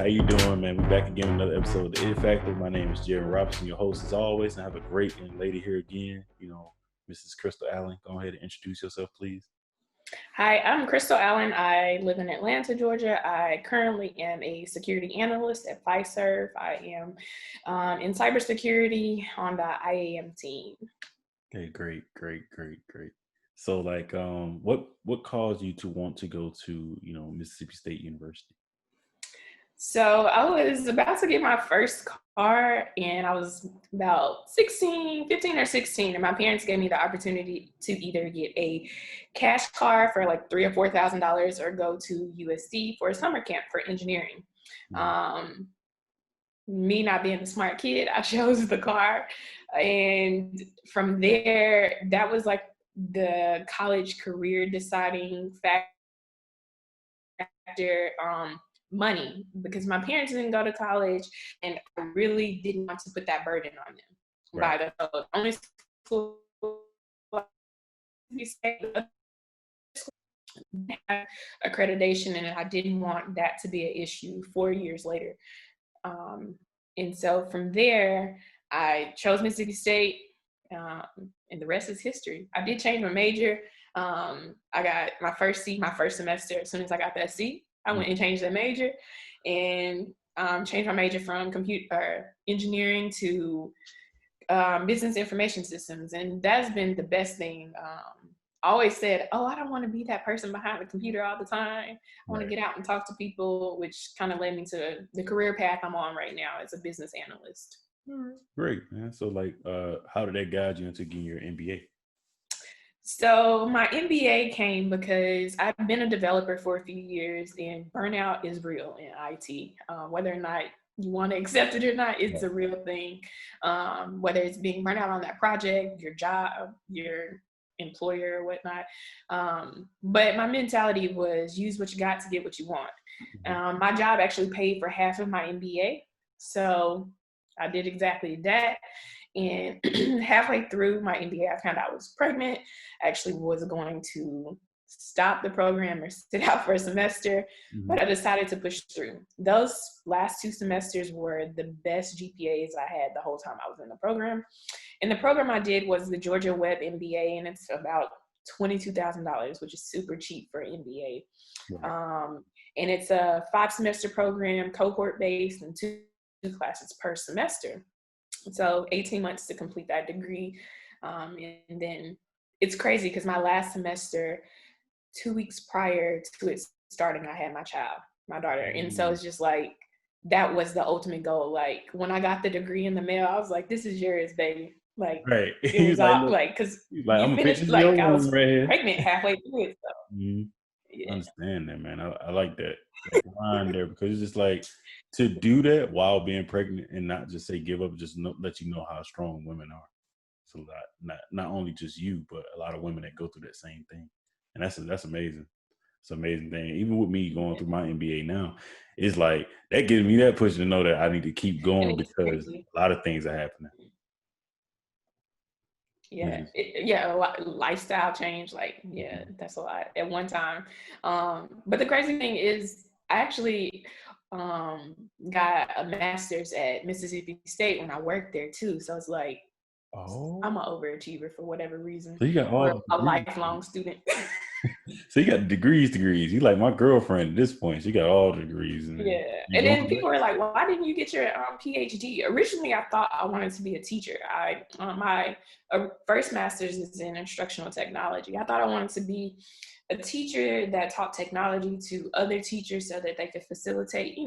how you doing, man? We're back again with another episode of The It Factor. My name is Jerry Robinson, your host as always, and I have a great young lady here again, Mrs. Crystal Allen. Go ahead and introduce yourself, please. Hi, I'm Crystal Allen. I live in Atlanta, Georgia. I currently am a security analyst at Fiserv. I am in cybersecurity on the IAM team. Okay, great. So, what caused you to want to go to, Mississippi State University? So I was about to get my first car, and I was about 15 or 16, and my parents gave me the opportunity to either get a cash car for like $3,000 or $4,000 or go to USC for a summer camp for engineering. Me not being a smart kid, I chose the car, and from there, that was like the college career deciding factor. Money, because my parents didn't go to college and I really didn't want to put that burden on them. Right. By the only school accreditation, and I didn't want that to be an issue 4 years later. And so from there, I chose Mississippi State, and the rest is history. I did change my major. I got my first C, my first semester. As soon as I got that C, I went and changed that major, and changed my major from computer engineering to business information systems. And that's been the best thing. I always said, I don't want to be that person behind the computer all the time. I want to get out and talk to people, which kind of led me to the career path I'm on right now as a business analyst. Great, man. So how did that guide you into getting your MBA? So my MBA came because I've been a developer for a few years, and burnout is real in IT. Whether or not you want to accept it or not, it's a real thing. Whether it's being burnt out on that project, your job, your employer, or whatnot. But my mentality was use what you got to get what you want. My job actually paid for half of my MBA. So I did exactly that. And halfway through my MBA, I found out I was pregnant. I actually was going to stop the program or sit out for a semester, but I decided to push through. Those last 2 semesters were the best GPAs I had the whole time I was in the program. And the program I did was the Georgia Web MBA, and it's about $22,000, which is super cheap for an MBA. And it's a 5-semester program, cohort-based, and 2 classes per semester. So 18 months to complete that degree. And then it's crazy because my last semester, 2 weeks prior to it starting, I had my child, my daughter. And so it's just like, that was the ultimate goal. Like when I got the degree in the mail, I was like, this is yours, baby. Like, it was all like, cause you finished, like I was pregnant halfway through it. So. I understand that, man. I like that line there, because it's just like, to do that while being pregnant and not just say give up, just let you know how strong women are. It's a lot, not only just you, but a lot of women that go through that same thing. And that's amazing. It's an amazing thing. Even with me going through my MBA now, it's like that gives me that push to know that I need to keep going, because a lot of things are happening. A lot, lifestyle change, that's a lot at one time. But the crazy thing is, I actually got a master's at Mississippi State when I worked there too. So it's like, I'm an overachiever for whatever reason. So you got all a lifelong student. So you got degrees. You like my girlfriend at this point. She got all the degrees. And then people were like, why didn't you get your PhD? Originally, I thought I wanted to be a teacher. My first master's is in instructional technology. I thought I wanted to be a teacher that taught technology to other teachers so that they could facilitate,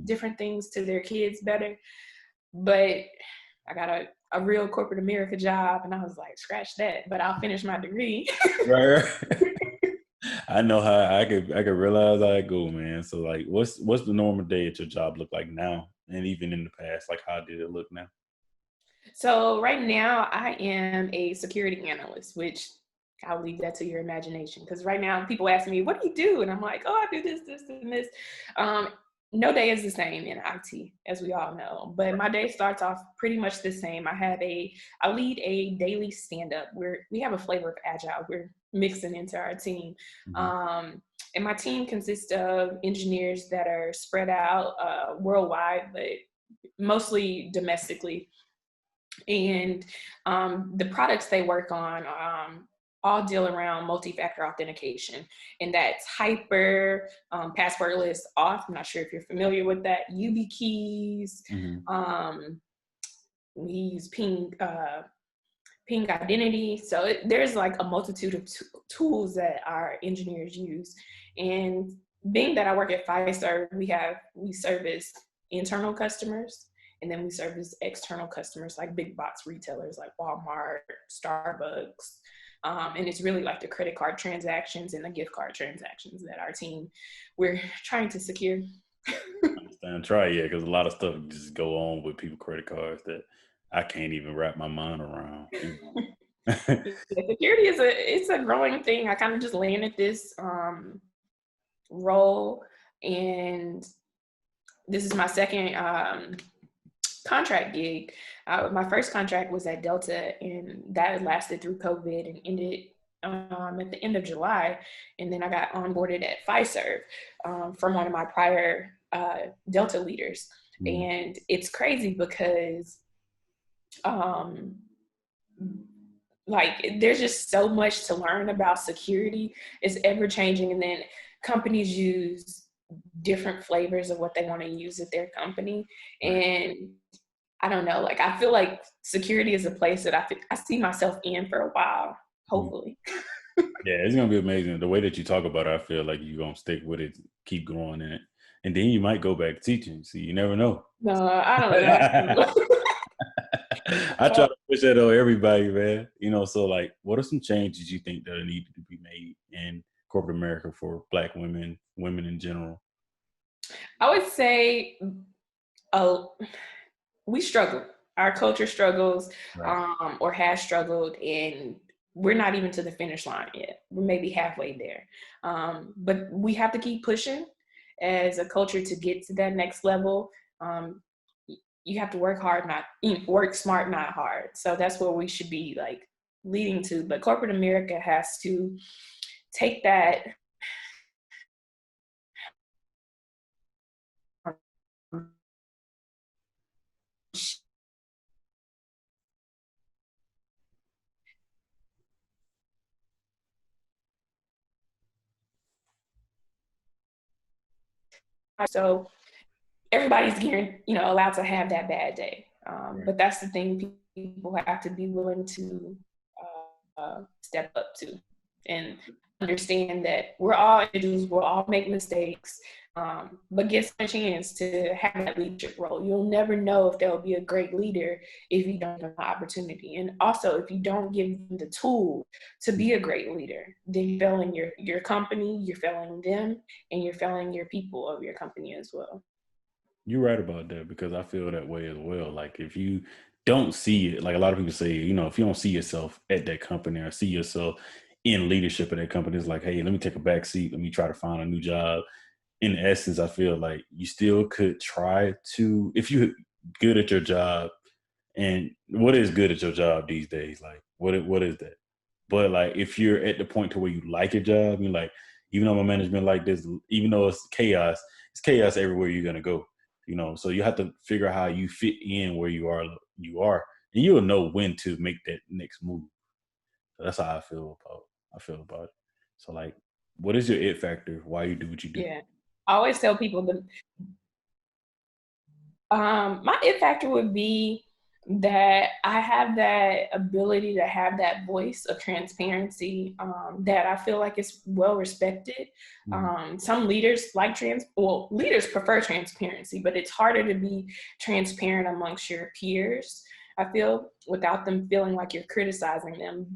different things to their kids better. But I got a real corporate America job, and I was like, scratch that, but I'll finish my degree. Right. I know how I could realize how I go, man. So like, what's the normal day at your job look like now, and even in the past? Like, how did it look now? So right now I am a security analyst, which I'll leave that to your imagination. Because right now people ask me, what do you do? And I'm like, I do this, and this. No day is the same in IT, as we all know, but my day starts off pretty much the same. I lead a daily stand-up. We have a flavor of Agile. We're mixing into our team. Mm-hmm. And my team consists of engineers that are spread out worldwide, but mostly domestically. And the products they work on all deal around multi-factor authentication, and that's hyper, passwordless auth. I'm not sure if you're familiar with that. YubiKeys. Mm-hmm. We use ping identity. So there's like a multitude of tools that our engineers use. And being that I work at Fiserv, we service internal customers, and then we service external customers like big box retailers like Walmart, Starbucks. And it's really like the credit card transactions and the gift card transactions that we're trying to secure. Because a lot of stuff just go on with people's credit cards that I can't even wrap my mind around. Security it's a growing thing. I kind of just landed this role, and this is my second contract gig. My first contract was at Delta, and that lasted through COVID and ended at the end of July. And then I got onboarded at Fiserv from one of my prior Delta leaders. And it's crazy because like there's just so much to learn about security. It's ever changing, and then companies use different flavors of what they want to use at their company. And I don't know, like I feel like security is a place that I see myself in for a while, hopefully. Yeah, it's gonna be amazing. The way that you talk about it, I feel like you're gonna stick with it, keep growing in it, and then you might go back to teaching. See, you never know. No, I don't know. I try to push that on everybody, man. So like, what are some changes you think that need to be made in corporate America for Black women in general? I would say we struggle. Our culture struggles, or has struggled, and we're not even to the finish line yet. We're maybe halfway there. But we have to keep pushing as a culture to get to that next level. You have to work smart, not hard. So that's what we should be like leading to. But corporate America has to take that so everybody's allowed to have that bad day. But that's the thing people have to be willing to step up to and understand that we're all individuals, we'll all make mistakes, but get a chance to have that leadership role. You'll never know if there'll be a great leader if you don't have the opportunity. And also, if you don't give them the tool to be a great leader, then you're failing your company, you're failing them, and you're failing your people of your company as well. You're right about that, because I feel that way as well. Like if you don't see it, like a lot of people say, if you don't see yourself at that company or see yourself in leadership of that company, it's like, hey, let me take a back seat. Let me try to find a new job. In essence, I feel like you still could try to, if you're good at your job, and what is good at your job these days? Like what is that? But like if you're at the point to where you like your job, you're like, even though my management like this, even though it's chaos everywhere you're gonna go. So you have to figure out how you fit in where you are, and you'll know when to make that next move. So that's how I feel about it. So like, what is your it factor? Why you do what you do? Yeah, I always tell people that my it factor would be that I have that ability to have that voice of transparency that I feel like is well respected. Some leaders leaders prefer transparency, but it's harder to be transparent amongst your peers, I feel, without them feeling like you're criticizing them,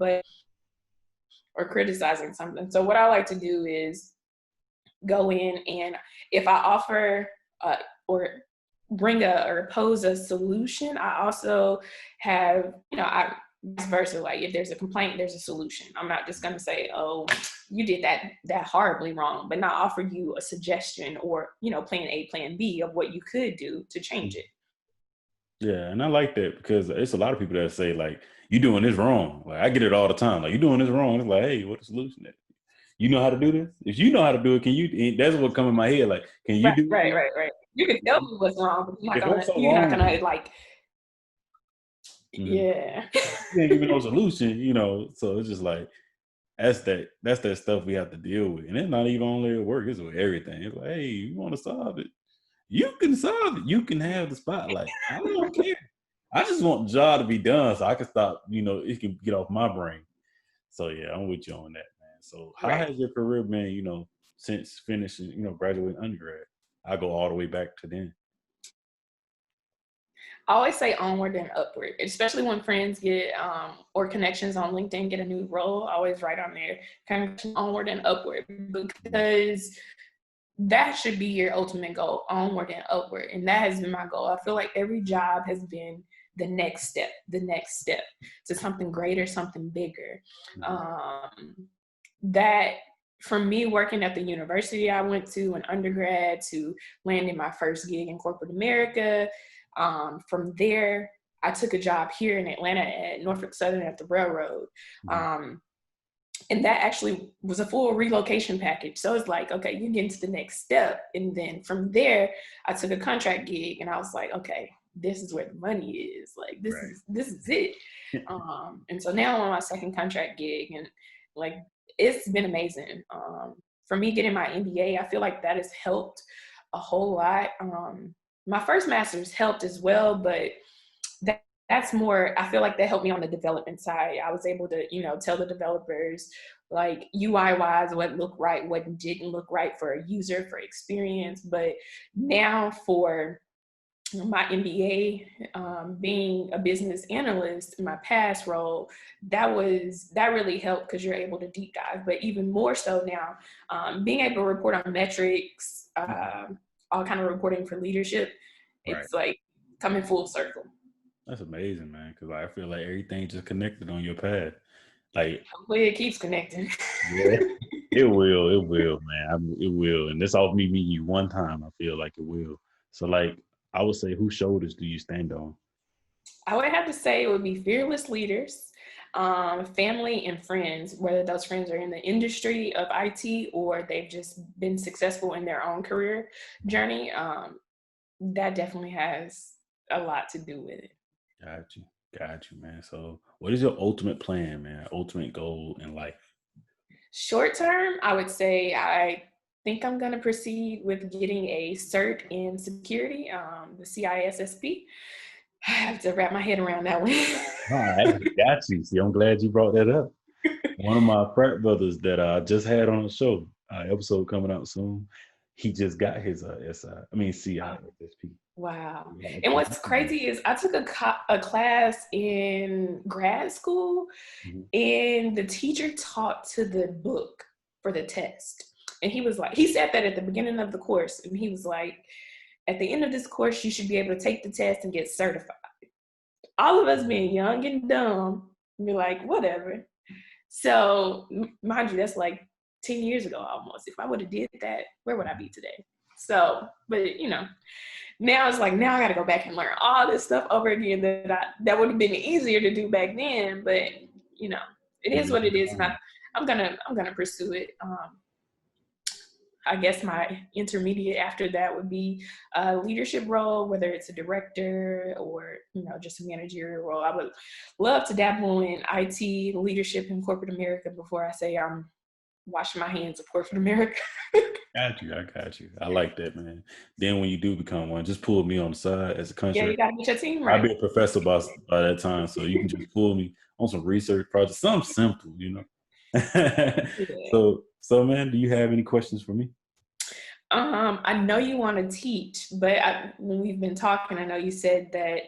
or criticizing something. So what I like to do is go in, and if I offer or bring or pose a solution, I also have, vice versa, like if there's a complaint, there's a solution. I'm not just going to say, oh, you did that horribly wrong, but not offer you a suggestion or, plan A, plan B of what you could do to change it. Yeah, and I like that because it's a lot of people that say like, "You doing this wrong." Like I get it all the time. Like you doing this wrong. It's like, hey, what the solution is? You know how to do this? If you know how to do it, can you? And that's what come in my head. Like, can you Right, do right, it? right, right. You can tell me what's wrong, but If that's so you're not gonna wrong, like, yeah. you ain't giving no solution. So it's just like that's that stuff we have to deal with, and it's not even only at work; it's with everything. It's like, hey, you want to solve it? You can solve it. You can have the spotlight. I don't care. I just want the job to be done so I can stop. It can get off my brain. So yeah, I'm with you on that, man. So how Right. has your career been? Since finishing, graduating undergrad. I go all the way back to then. I always say onward and upward, especially when friends get or connections on LinkedIn get a new role. I always write on there, kind of onward and upward, because that should be your ultimate goal, onward and upward. And that has been my goal. I feel like every job has been the next step to something greater, something bigger. That for me, working at the university I went to in undergrad to landing my first gig in corporate America. From there, I took a job here in Atlanta at Norfolk Southern at the railroad. And that actually was a full relocation package. So it's like, okay, you get into the next step. And then from there, I took a contract gig and I was like, okay, this is where the money is. Like, this is it. And so now I'm on my second contract gig, and like, it's been amazing. For me getting my MBA, I feel like that has helped a whole lot. My first master's helped as well, but that's more, I feel like that helped me on the development side. I was able to, tell the developers like UI wise what looked right, what didn't look right for a user, for experience. But now for my MBA, being a business analyst in my past role, that really helped because you're able to deep dive. But even more so now, being able to report on metrics, all kind of reporting for leadership, it's like coming full circle. That's amazing, man. Because I feel like everything just connected on your path. Like, hopefully it keeps connecting. yeah, it will, man. It will, and this off me meeting you one time. I feel like it will. So, like, I would say, whose shoulders do you stand on? I would have to say it would be fearless leaders, family and friends, whether those friends are in the industry of IT or they've just been successful in their own career journey. That definitely has a lot to do with it. Got you, man. So, what is your ultimate plan, man? Ultimate goal in life? Short term, I would say I think I'm going to proceed with getting a cert in security, the CISSP. I have to wrap my head around that one. All right, got you. See, I'm glad you brought that up. One of my frat brothers that I just had on the show, episode coming out soon. He just got his CISSP. Wow. And what's crazy is I took a class in grad school, and the teacher taught to the book for the test. And he said that at the beginning of the course, and he was like, at the end of this course, you should be able to take the test and get certified. All of us being young and dumb, we're like, whatever. So mind you, that's like 10 years ago almost. If I would have did that, where would I be today? So, but now it's like, now I got to go back and learn all this stuff over again that would have been easier to do back then. But it is what it is, and I'm gonna pursue it. I guess my intermediate after that would be a leadership role, whether it's a director or just a managerial role. I would love to dabble in IT leadership in corporate America before I say I'm washing my hands of corporate America. I got you. I like that, man. Then when you do become one, just pull me on the side as a country. Yeah, you gotta get your team right. I'll be a professor by that time, so you can just pull me on some research projects, something simple, Yeah. So man, do you have any questions for me? I know you want to teach, but when we've been talking, I know you said that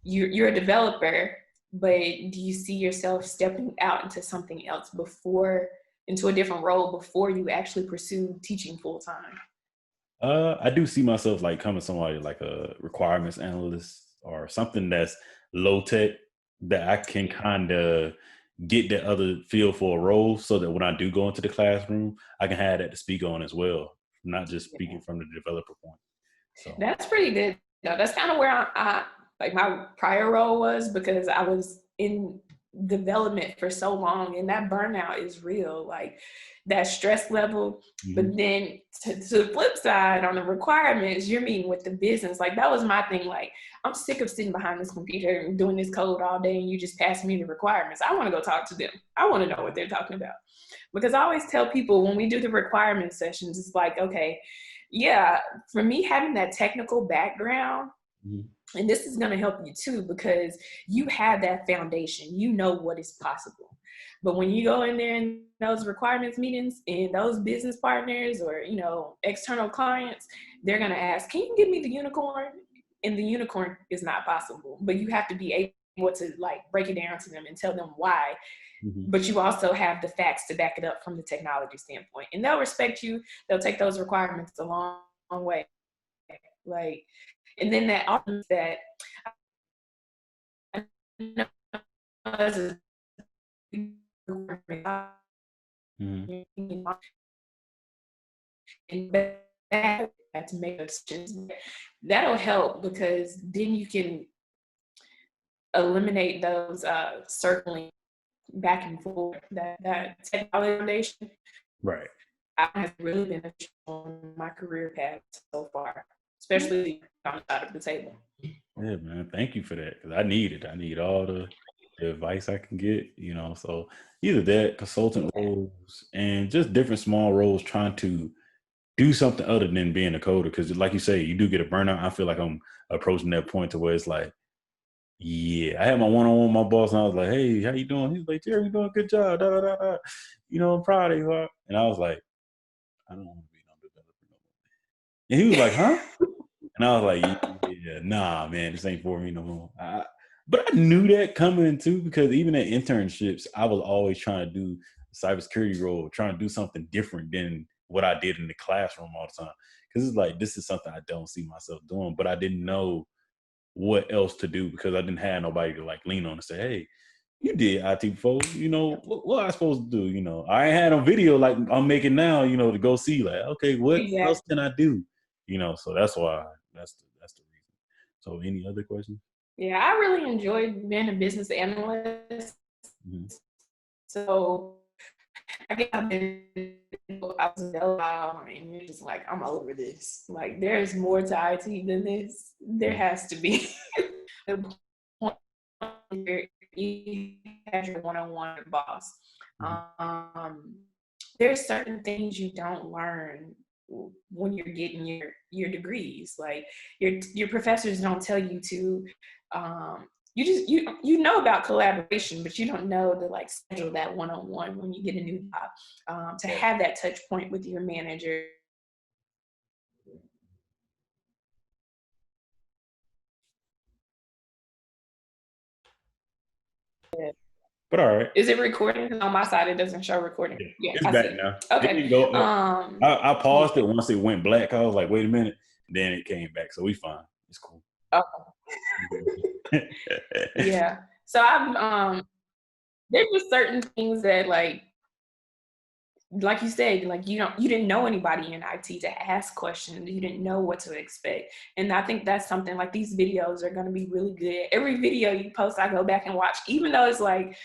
you're a developer, but do you see yourself stepping out into something else into a different role before you actually pursue teaching full time? I do see myself like coming somebody like a requirements analyst or something that's low tech that I can kind of get that other feel for a role, so that when I do go into the classroom, I can have that to speak on as well, not just speaking from the developer point. So that's pretty good. That's kind of where like my prior role was, because I was in development for so long, and that burnout is real, like that stress level. But then to the flip side, on the requirements, you're meeting with the business. Like that was my thing. Like, I'm sick of sitting behind this computer and doing this code all day, and you just pass me the requirements. I want to go talk to them. I want to know what they're talking about. Because I always tell people when we do the requirement sessions, it's like, okay, yeah, for me, having that technical background, and this is going to help you too, because you have that foundation, you know what is possible. But when you go in there in those requirements meetings and those business partners or, you know, external clients, they're going to ask, can you give me the unicorn? And the unicorn is not possible, but you have to be able to like break it down to them and tell them why. But you also have the facts to back it up from the technology standpoint, and they'll respect you. They'll take those requirements a long way. Like, and then that often that to make decisions. That'll help, because then you can eliminate those circling back and forth. That technology foundation, Right. has really been on my career path so far, especially on the side of the table. Yeah, man. Thank you for that, because I need it. I need all the advice I can get, you know. So either that, consultant roles, and just different small roles, trying to do something other than being a coder. Because like you say, you do get a burnout. I feel like I'm approaching that point to where it's like, yeah, I had my one-on-one with my boss, and I was like, hey, how you doing? He's like, Jerry, you're doing a good job. Da, da, da, da. You know, I'm proud of you. And I was like, I don't want to be no developer no more. And he was like, huh? And I was like, yeah, nah, man, this ain't for me no more. But I knew that coming in too, because even at internships, I was always trying to do a cybersecurity role, trying to do something different than what I did in the classroom all the time. Because it's like, this is something I don't see myself doing, but I didn't know what else to do, because I didn't have nobody to like lean on and say, hey, you did IT before, you know, what I supposed to do? You know, I ain't had on video like I'm making now, you know, to go see like, okay, what else can I do? You know, so that's why that's the reason. So any other questions? Yeah, I really enjoyed being a business analyst. So I guess I've been I was a while, and you're just like, I'm over this. Like, there's more to IT than this. There has to be. The point where you have your one-on-one with boss. There's certain things you don't learn when you're getting your degrees. Like your professors don't tell you to you know about collaboration, but you don't know to like schedule that one-on-one when you get a new job, to have that touch point with your manager. But all right. Is it recording? On my side, it doesn't show recording. Yeah, it's back now. Okay. It didn't go up. I paused it once it went black. I was like, wait a minute. Then it came back. So we fine. It's cool. Okay. Yeah. So I've there's just certain things that like you said, like you didn't know anybody in IT to ask questions. You didn't know what to expect. And I think that's something like these videos are going to be really good. Every video you post, I go back and watch, even though it's like,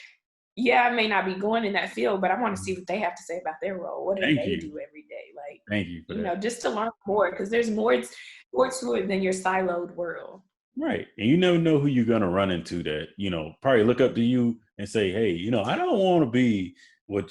yeah, I may not be going in that field, but I want to see what they have to say about their role. What do they do every day? Like, thank you for that. Know, just to learn more, because there's more to it than your siloed world. Right. And you never know who you're going to run into that, you know, probably look up to you and say, hey, you know, I don't want to be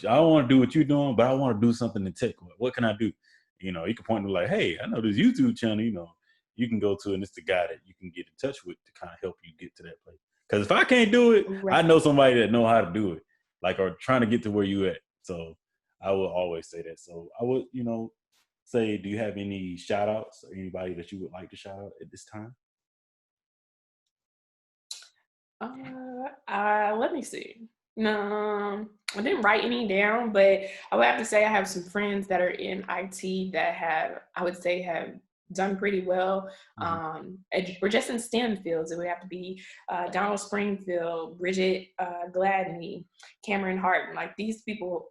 I want to do what you're doing, but I want to do something in tech. What can I do? You know, you can point to like, hey, I know this YouTube channel, you know, you can go to, and it's the guy that you can get in touch with to kind of help you get to that place. Because if I can't do it, right, I know somebody that know how to do it, like, or trying to get to where you at. So I will always say that. So I would, you know, say, do you have any shout outs or anybody that you would like to shout out at this time? Let me see. No, I didn't write any down, but I would have to say I have some friends that are in IT that I would say have done pretty well. We're just in STEM fields. It would have to be Donald Springfield, Bridget Gladney, Cameron Hart. Like, these people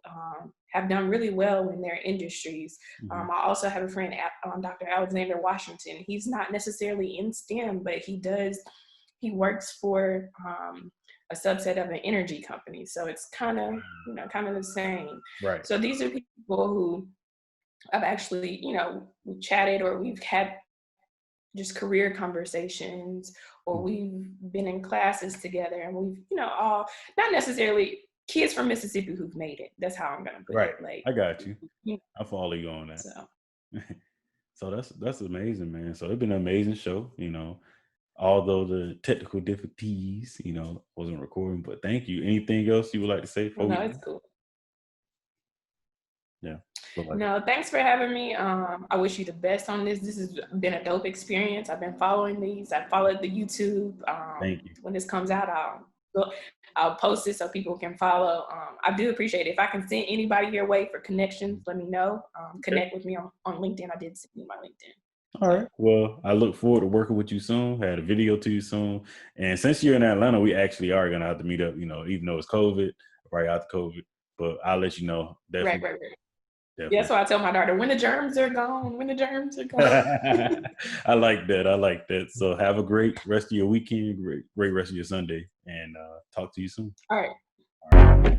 have done really well in their industries. I also have a friend, Dr. Alexander Washington. He's not necessarily in STEM, but he he works for a subset of an energy company. So it's kind of the same. Right. So these are people who I've actually, we chatted or we've had just career conversations, or we've been in classes together, and we've, all not necessarily kids from Mississippi who've made it. That's how I'm gonna put it. Like, I got you. I follow you on that. So, so that's amazing, man. So it's been an amazing show, although the technical difficulties, wasn't recording, but thank you. Anything else you would like to say? No, it's cool. Yeah. No, thanks for having me. I wish you the best on this. This has been a dope experience. I've been following these. I followed the YouTube. Thank you. When this comes out, I'll post it so people can follow. I do appreciate it. If I can send anybody your way for connections, let me know. Connect with me on LinkedIn. I did send you my LinkedIn. All right. Well, I look forward to working with you soon. Had a video to you soon. And since you're in Atlanta, we actually are going to have to meet up, even though it's COVID, right after COVID. But I'll let you know. Definitely. Right. Definitely. Yeah, so I tell my daughter, when the germs are gone. I like that. So have a great rest of your weekend, great rest of your Sunday, and talk to you soon. All right.